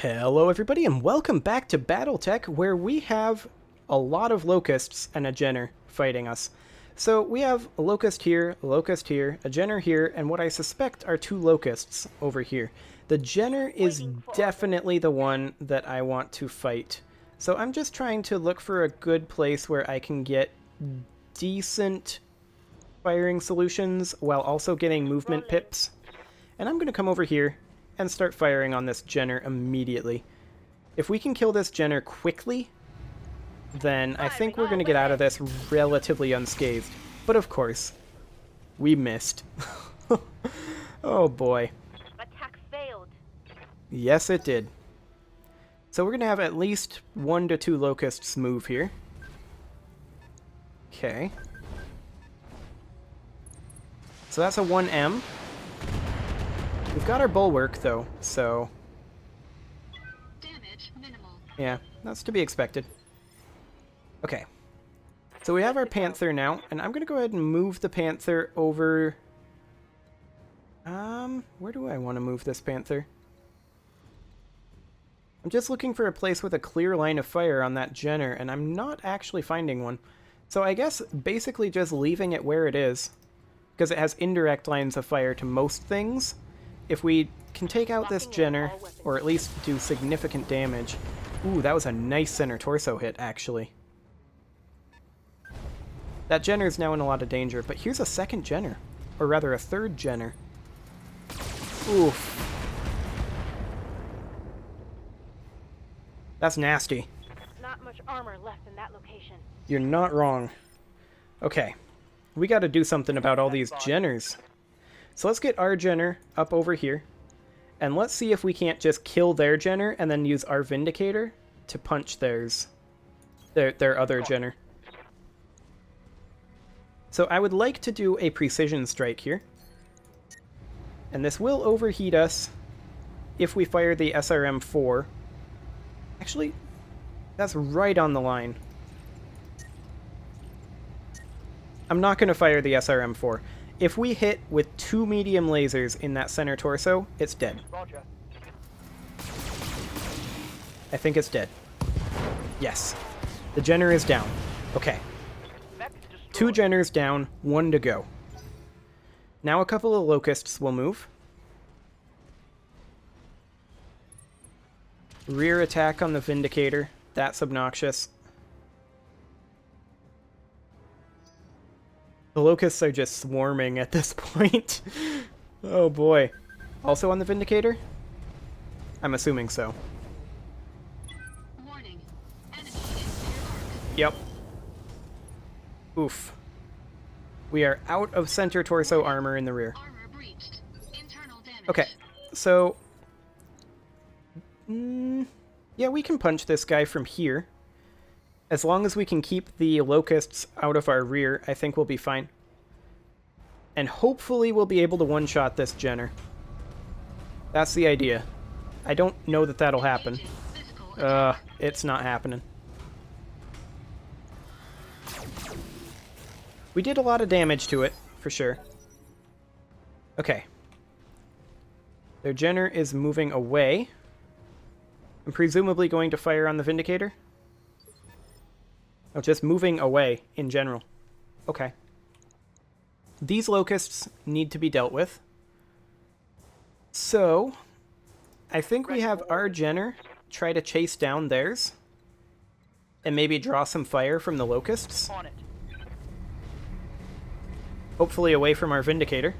Hello everybody and welcome back to BattleTech, where we have a lot of locusts and a Jenner fighting us. So we have a locust here, a Jenner here, and what I suspect are two locusts over here. The Jenner is definitely the one that I want to fight. So I'm just trying to look for a good place where I can get decent firing solutions while also getting movement pips. And I'm going to come over here and start firing on this Jenner immediately. If we can kill this Jenner quickly, then I think we're going to get out of this relatively unscathed. But of course, we missed. Oh boy. Attack failed. Yes, it did. So we're going to have at least 1 to 2 locusts move here. Okay. So that's a 1M. We've got our bulwark, though, so... Damage minimal. Yeah, that's to be expected. Okay. So we have our Panther now, and I'm going to go ahead and move the Panther over... where do I want to move this Panther? I'm just looking for a place with a clear line of fire on that Jenner, and I'm not actually finding one. So I guess basically just leaving it where it is, because it has indirect lines of fire to most things. If we can take out this Jenner, or at least do significant damage... Ooh, that was a nice center torso hit, actually. That Jenner's now in a lot of danger, but here's a second Jenner. Or rather, a third Jenner. Oof. That's nasty. Not much armor left in that location. You're not wrong. Okay. We gotta do something about all these Jenners. So let's get our Jenner up over here, and let's see if we can't just kill their Jenner and then use our Vindicator to punch theirs. Their other Jenner. So I would like to do a precision strike here. And this will overheat us if we fire the SRM-4. Actually, that's right on the line. I'm not going to fire the SRM-4. If we hit with 2 medium lasers in that center torso, it's dead. Roger. I think it's dead. Yes. The Jenner is down. Okay. 2 Jenners down, 1 to go. Now a couple of locusts will move. Rear attack on the Vindicator. That's obnoxious. The locusts are just swarming at this point. Oh boy. Also on the Vindicator? I'm assuming so. Warning. Enemy is near Yep. Oof. We are out of center torso armor in the rear. armor breached. Internal damage. Okay, so... yeah, we can punch this guy from here. As long as we can keep the locusts out of our rear, I think we'll be fine. And hopefully we'll be able to one-shot this Jenner. That's the idea. I don't know that that'll happen. It's not happening. We did a lot of damage to it, for sure. Okay. Their Jenner is moving away. I'm presumably going to fire on the Vindicator. Oh, just moving away in general. Okay. These locusts need to be dealt with. So, I think we have our Jenner try to chase down theirs. And maybe draw some fire from the locusts. On it. Hopefully away from our Vindicator.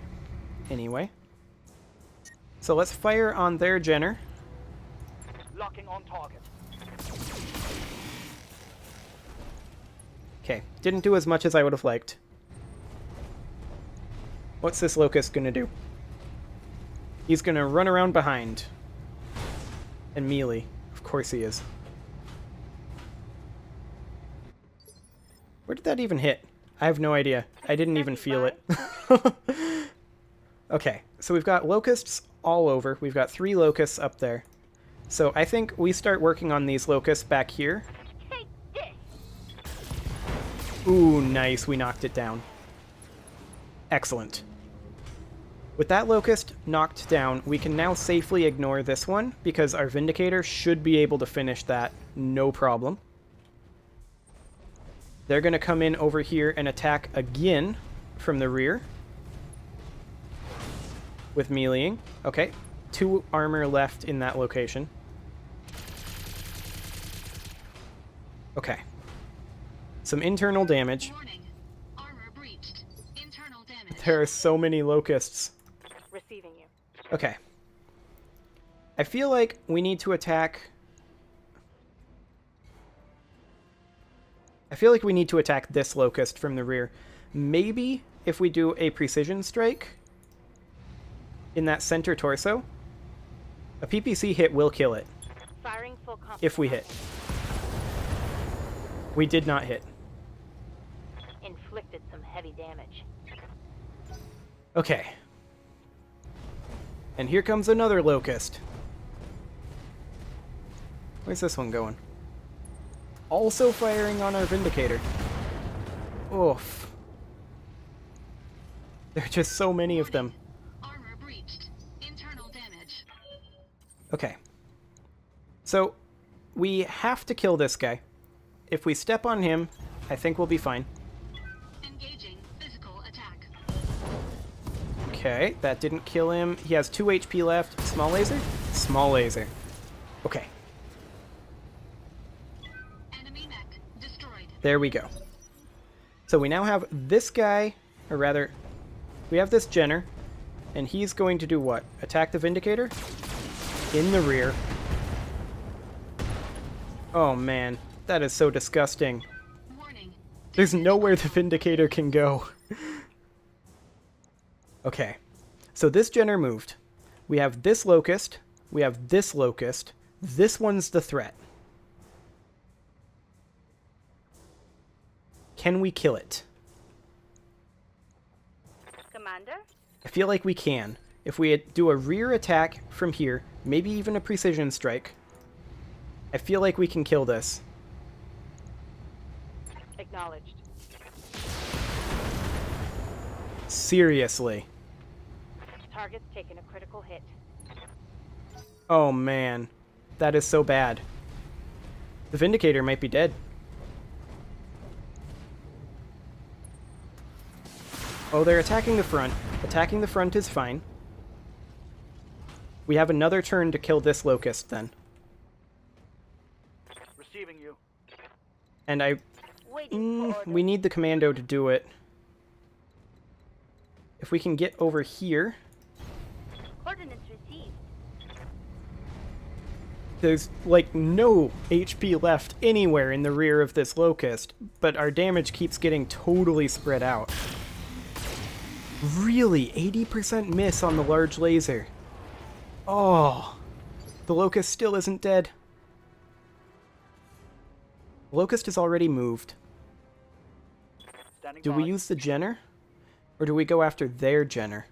Anyway. So let's fire on their Jenner. Locking on target. Okay, didn't do as much as I would have liked. What's this locust gonna do? He's gonna run around behind. And melee. Of course he is. Where did that even hit? I have no idea. I didn't even feel it. Okay, so we've got locusts all over. We've got 3 locusts up there. So I think we start working on these locusts back here. Take this. Ooh, nice. We knocked it down. Excellent. With that Locust knocked down, we can now safely ignore this one, because our Vindicator should be able to finish that no problem. They're going to come in over here and attack again from the rear. With meleeing. Okay, 2 armor left in that location. Okay. Some internal damage. Warning. Armor breached. Internal damage. There are so many Locusts. Receiving you. Okay. I feel like we need to attack... I feel like we need to attack this Locust from the rear. Maybe if we do a precision strike in that center torso, a PPC hit will kill it. Firing full complement. If we hit. We did not hit. Inflicted some heavy damage. Okay. And here comes another Locust. Where's this one going? Also firing on our Vindicator. Oof. There are just so many of them. Armor breached. Internal damage. Okay. So, we have to kill this guy. If we step on him, I think we'll be fine. Engaging physical attack. Okay, that didn't kill him. He has 2 HP left. Small laser? Small laser. Okay, Enemy mech destroyed. there we go. So we now have this guy, or rather, we have this Jenner, and he's going to do what? Attack the Vindicator? In the rear. Oh man, that is so disgusting. Warning. There's nowhere the Vindicator can go. Okay, so this Jenner moved. We have this Locust. We have this Locust. This one's the threat. Can we kill it? Commander? I feel like we can. If we do a rear attack from here, maybe even a precision strike, I feel like we can kill this. Acknowledged. Seriously. Target's taken a critical hit. Oh man, that is so bad. The Vindicator might be dead. Oh, they're attacking the front. Attacking the front is fine. We have another turn to kill this Locust then. Receiving you. And Waiting for we need the commando to do it. If we can get over here. coordinates received. There's like no HP left anywhere in the rear of this Locust, but our damage keeps getting totally spread out. Really, 80% miss on the large laser. Oh, the Locust still isn't dead. Locust is already moved. Standing Do by. we use the Jenner? Or do we go after their Jenner?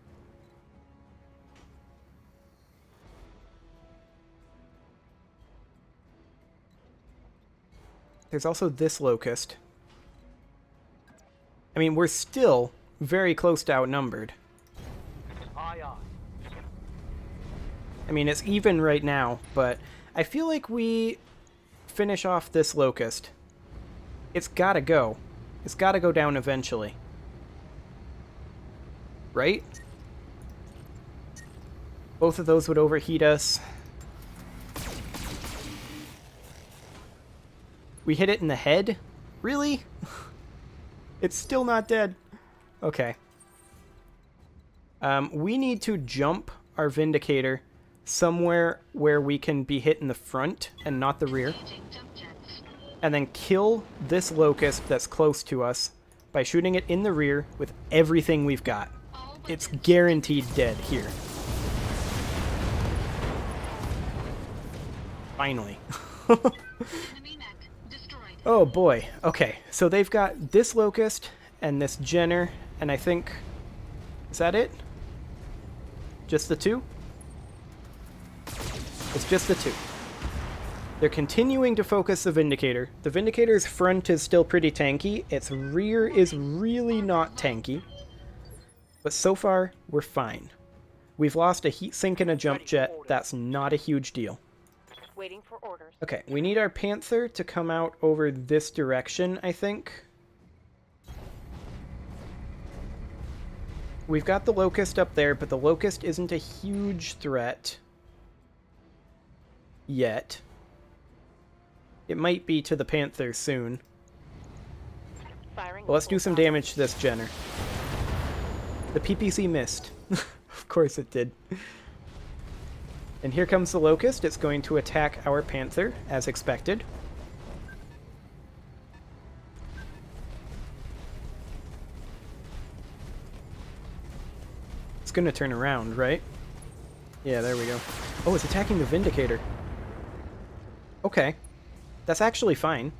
There's also this Locust. I mean, we're still very close to outnumbered. Aye, aye. I mean, it's even right now, but I feel like we finish off this Locust. It's gotta go. It's gotta go down eventually. Right? Both of those would overheat us. We hit it in the head? Really? It's still not dead. Okay. We need to jump our Vindicator somewhere where we can be hit in the front and not the rear. Engaging jump jets. And then kill this Locust that's close to us by shooting it in the rear with everything we've got. All It's weapons. guaranteed dead here. Finally. Enemy mech destroyed. Oh boy. Okay, so they've got this Locust and this Jenner, and I think... Is that it? Just the two? It's just the two. They're continuing to focus the Vindicator. The Vindicator's front is still pretty tanky. Its rear is really not tanky. But so far, we're fine. We've lost a heat sink and a jump Ready for jet. orders. That's not a huge deal. Waiting for orders. Okay, we need our Panther to come out over this direction, I think. We've got the Locust up there, but the Locust isn't a huge threat yet. It might be to the Panther soon. Firing. Well, let's do some damage to this Jenner. The PPC missed. Of course it did. And here comes the Locust. It's going to attack our Panther, as expected. It's going to turn around, right? Yeah, there we go. Oh, it's attacking the Vindicator. Okay. That's actually fine.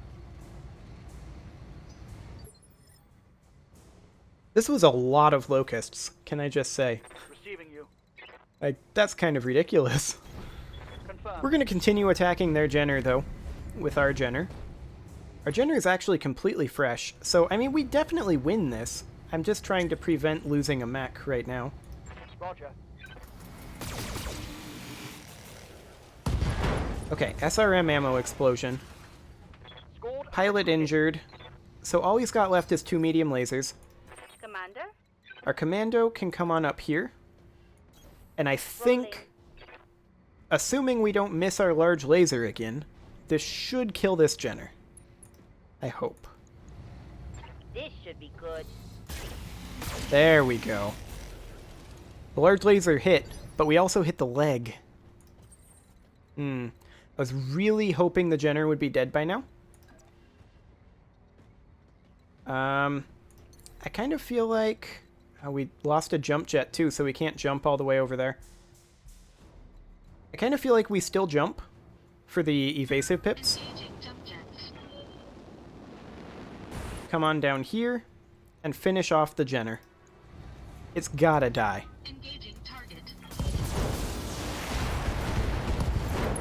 This was a lot of Locusts, can I just say. Receiving you. That's kind of ridiculous. Confirmed. We're going to continue attacking their Jenner, though, with our Jenner. Our Jenner is actually completely fresh, so, I mean, we definitely win this. I'm just trying to prevent losing a mech right now. Roger. Okay, SRM ammo explosion. Scored. Pilot injured. So all he's got left is 2 medium lasers. Commander? Our commando can come on up here. And I think, assuming we don't miss our large laser again, this should kill this Jenner. I hope. This should be good. There we go. The large laser hit, but we also hit the leg. I was really hoping the Jenner would be dead by now. I kind of feel like we lost a jump jet too, so we can't jump all the way over there. I kind of feel like we still jump for the evasive pips. Engaging jump jets. Come on down here and finish off the Jenner. It's gotta die. Engaging target.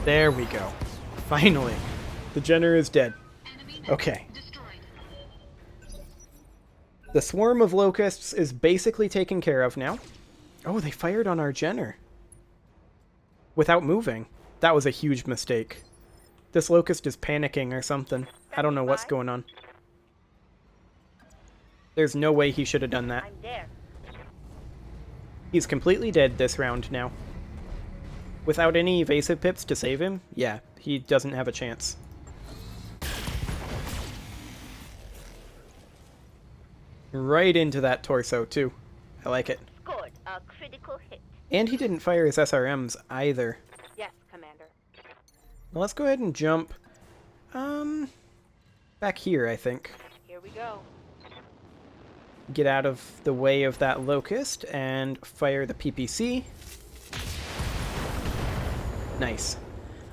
There we go. Finally. The Jenner is dead. Enemy Okay. destroyed. The swarm of locusts is basically taken care of now. Oh, they fired on our Jenner. Without moving. That was a huge mistake. This locust is panicking or something. I don't know what's going on. There's no way he should have done that. I'm there. He's completely dead this round now. Without any evasive pips to save him, yeah, he doesn't have a chance. Right into that torso, too. I like it. Scored a critical hit. And he didn't fire his SRMs either. Yes, Commander. Well, let's go ahead and jump, back here, I think. Here we go. Get out of the way of that locust and fire the PPC. Nice.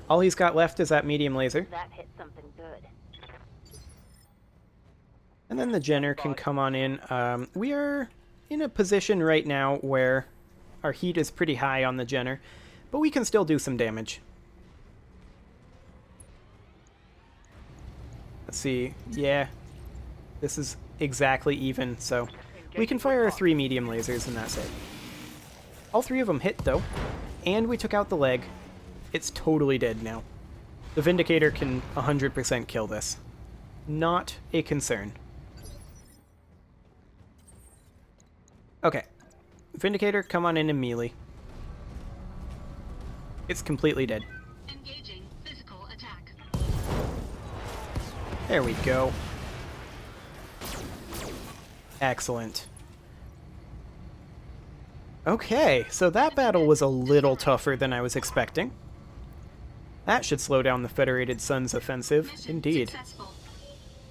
All he's got left is that medium laser. That hit something good. And then the Jenner can come on in. We are in a position right now where our heat is pretty high on the Jenner, but we can still do some damage. Let's see. Yeah, this is exactly even, so we can fire our 3 medium lasers and that's it. All 3 of them hit, though, and we took out the leg. It's totally dead now. The Vindicator can 100% kill this. Not a concern. Okay. Vindicator, come on in and melee. It's completely dead. Engaging physical attack. There we go. Excellent. Okay, so that battle was a little tougher than I was expecting. That should slow down the Federated Sun's offensive. Mission Indeed. successful.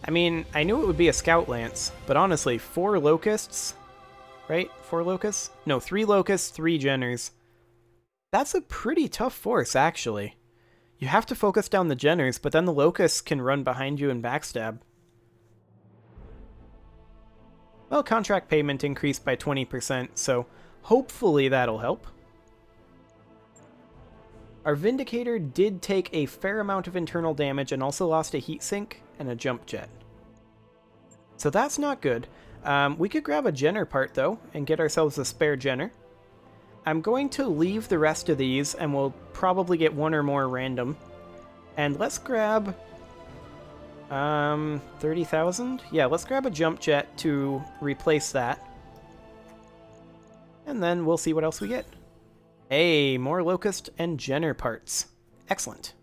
I mean, I knew it would be a Scout Lance, but honestly, 4 Locusts, right? 4 Locusts? No, 3 Locusts, 3 Jenners. That's a pretty tough force, actually. You have to focus down the Jenners, but then the Locusts can run behind you and backstab. Well, contract payment increased by 20%, so hopefully that'll help. Our Vindicator did take a fair amount of internal damage and also lost a heat sink and a jump jet. So that's not good. We could grab a Jenner part, though, and get ourselves a spare Jenner. I'm going to leave the rest of these, and we'll probably get one or more random. And let's grab... 30,000? Yeah, let's grab a jump jet to replace that. And then we'll see what else we get. Hey, more Locust and Jenner parts. Excellent.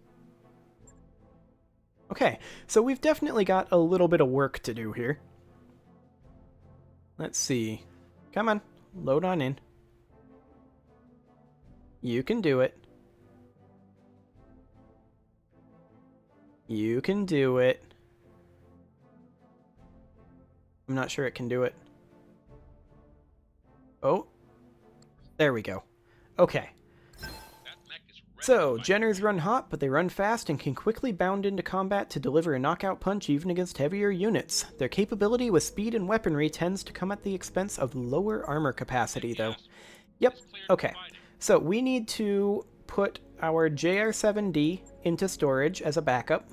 Okay, so we've definitely got a little bit of work to do here. Let's see. Come on, load on in. You can do it. You can do it. I'm not sure it can do it. Oh, there we go. Okay. So, Jenners run hot, but they run fast and can quickly bound into combat to deliver a knockout punch even against heavier units. Their capability with speed and weaponry tends to come at the expense of lower armor capacity, though. Yep, okay. So, we need to put our JR7D into storage as a backup.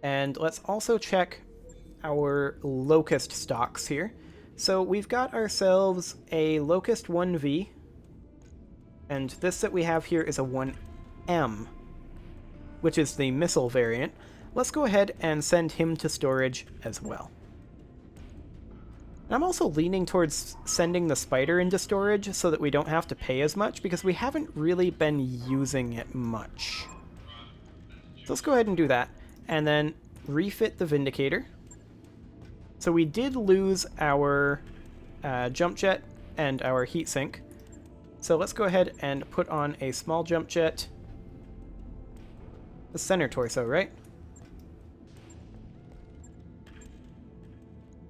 And let's also check our Locust stocks here. So, we've got ourselves a Locust 1V. And this that we have here is a 1M, which is the missile variant. Let's go ahead and send him to storage as well. And I'm also leaning towards sending the Spider into storage so that we don't have to pay as much, because we haven't really been using it much. So let's go ahead and do that, and then refit the Vindicator. So we did lose our jump jet and our heat sink. So let's go ahead and put on a small jump jet. The center torso, right?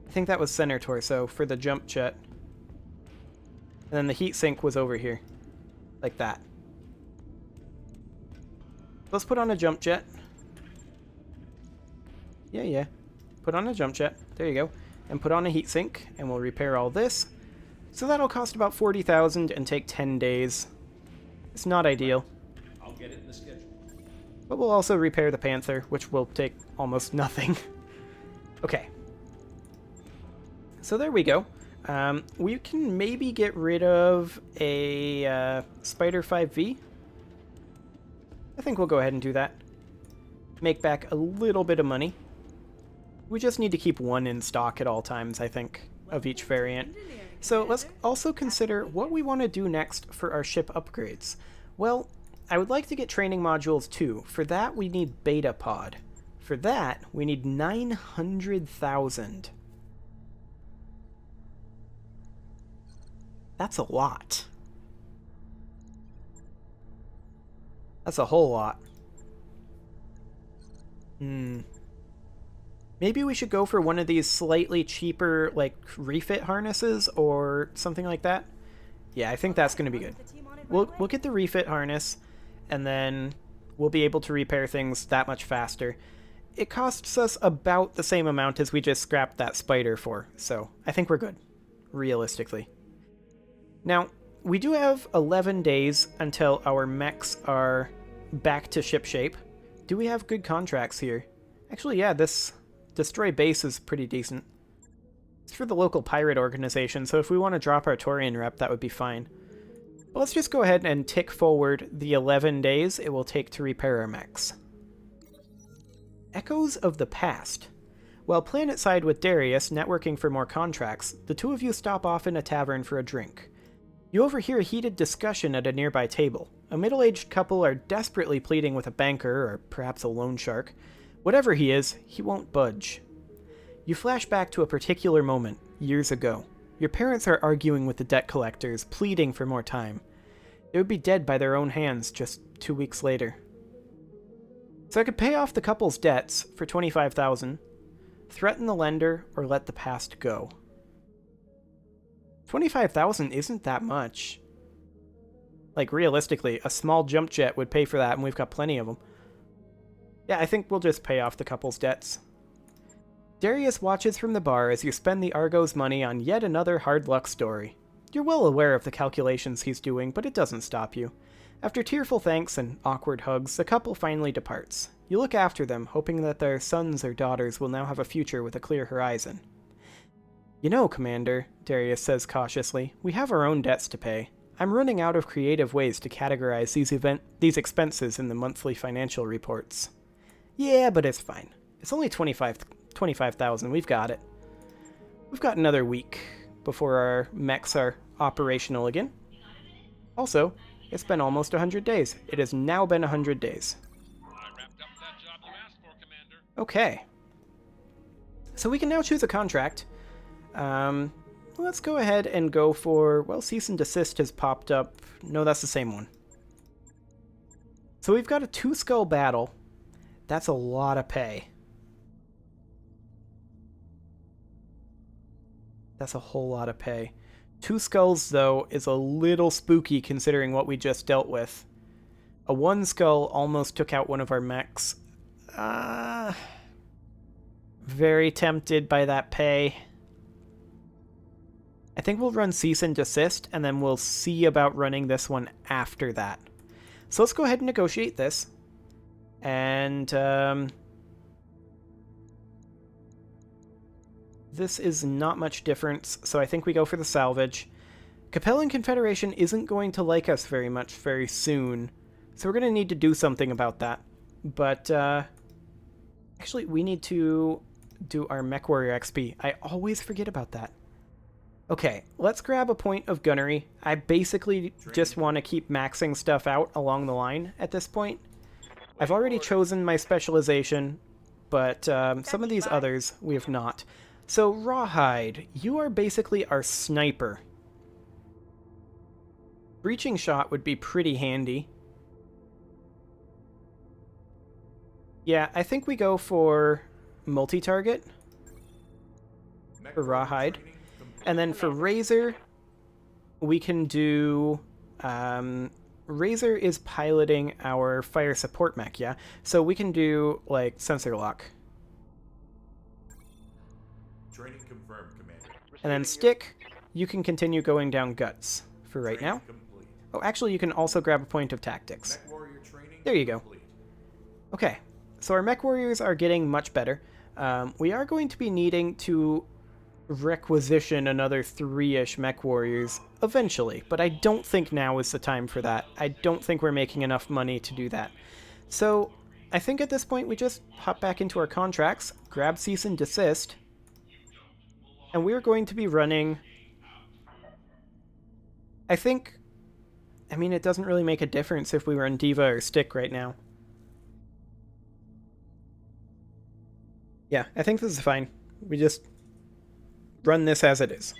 I think that was center torso for the jump jet. And then the heat sink was over here. Like that. Let's put on a jump jet. Yeah. Put on a jump jet. There you go. And put on a heat sink, and we'll repair all this. So that'll cost about 40,000 and take 10 days. It's not ideal. I'll get it in the schedule. But we'll also repair the Panther, which will take almost nothing. Okay. So there we go. We can maybe get rid of a Spider 5V. I think we'll go ahead and do that. Make back a little bit of money. We just need to keep one in stock at all times, I think, of each variant. So let's also consider what we want to do next for our ship upgrades. Well, I would like to get training modules too. For that, we need Beta Pod. For that, we need 900,000. That's a lot. That's a whole lot. Maybe we should go for one of these slightly cheaper, like, refit harnesses or something like that. Yeah, I think that's going to be good. We'll get the refit harness, and then we'll be able to repair things that much faster. It costs us about the same amount as we just scrapped that Spider for, so I think we're good, realistically. Now, we do have 11 days until our mechs are back to shipshape. Do we have good contracts here? Actually, yeah, this Destroy Base is pretty decent. It's for the local pirate organization, so if we want to drop our Taurian rep, that would be fine. But let's just go ahead and tick forward the 11 days it will take to repair our mechs. Echoes of the Past. While planetside with Darius networking for more contracts, the two of you stop off in a tavern for a drink. You overhear a heated discussion at a nearby table. A middle-aged couple are desperately pleading with a banker, or perhaps a loan shark. Whatever he is, he won't budge. You flash back to a particular moment, years ago. Your parents are arguing with the debt collectors, pleading for more time. They would be dead by their own hands just 2 weeks later. So I could pay off the couple's debts for 25,000, threaten the lender, or let the past go. 25,000 isn't that much. Like, realistically, a small jump jet would pay for that, and we've got plenty of them. Yeah, I think we'll just pay off the couple's debts. Darius watches from the bar as you spend the Argo's money on yet another hard luck story. You're well aware of the calculations he's doing, but it doesn't stop you. After tearful thanks and awkward hugs, the couple finally departs. You look after them, hoping that their sons or daughters will now have a future with a clear horizon. You know, Commander, Darius says cautiously, we have our own debts to pay. I'm running out of creative ways to categorize these expenses in the monthly financial reports. Yeah, but it's fine. It's only 25,000. We've got it. We've got another week before our mechs are operational again. Also, it's been almost 100 days. It has now been 100 days. I wrapped up that job you asked for, Commander. Okay. So we can now choose a contract. Let's go ahead and go for, well, cease and desist has popped up. No, that's the same one. So we've got a 2-skull battle. That's a lot of pay. That's a whole lot of pay. 2 skulls, though, is a little spooky considering what we just dealt with. A 1 skull almost took out one of our mechs. Very tempted by that pay. I think we'll run cease and desist, and then we'll see about running this one after that. So let's go ahead and negotiate this. And this is not much difference, so I think we go for the salvage. Capellan Confederation isn't going to like us very much very soon, so we're going to need to do something about that. But actually, we need to do our Mech Warrior XP. I always forget about that. Okay, let's grab a point of gunnery. I basically just want to keep maxing stuff out along the line at this point. I've already chosen my specialization, but some of these others we have not. So, Rawhide, you are basically our sniper. Breaching shot would be pretty handy. Yeah, I think we go for multi-target for Rawhide. And then for Razor, we can do... Razor is piloting our fire support mech, yeah? So we can do, like, sensor lock. Training confirmed, Commander. And then Stick, you can continue going down guts for right now. Complete. Oh, actually, you can also grab a point of tactics. Mech warrior training There you go. complete. Okay, so our mech warriors are getting much better. We are going to be needing to requisition another 3-ish mech warriors eventually, but I don't think now is the time for that. I don't think we're making enough money to do that. So I think at this point we just hop back into our contracts, grab cease and desist, and we're going to be running... I mean, it doesn't really make a difference if we run Diva or Stick right now. Yeah, I think this is fine. We just run this as it is.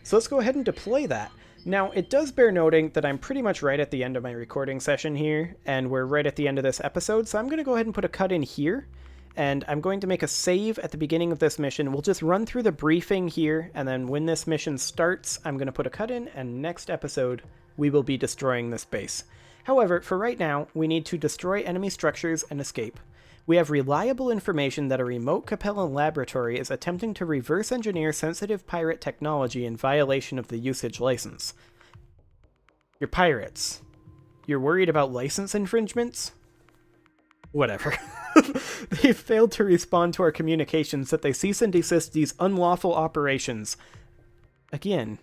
So let's go ahead and deploy that. Now, it does bear noting that I'm pretty much right at the end of my recording session here, and we're right at the end of this episode, so I'm going to go ahead and put a cut in here, and I'm going to make a save at the beginning of this mission. We'll just run through the briefing here, and then when this mission starts, I'm going to put a cut in, and next episode, we will be destroying this base. However, for right now, we need to destroy enemy structures and escape. We have reliable information that a remote Capellan laboratory is attempting to reverse engineer sensitive pirate technology in violation of the usage license. You're pirates. You're worried about license infringements? Whatever. They failed to respond to our communications that they cease and desist these unlawful operations. Again,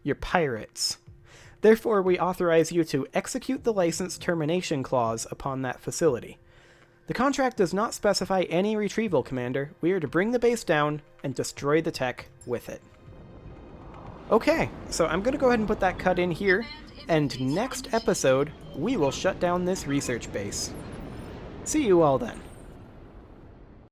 you're pirates. Therefore, we authorize you to execute the license termination clause upon that facility. The contract does not specify any retrieval, Commander. We are to bring the base down and destroy the tech with it. Okay, so I'm going to go ahead and put that cut in here, and next episode, we will shut down this research base. See you all then.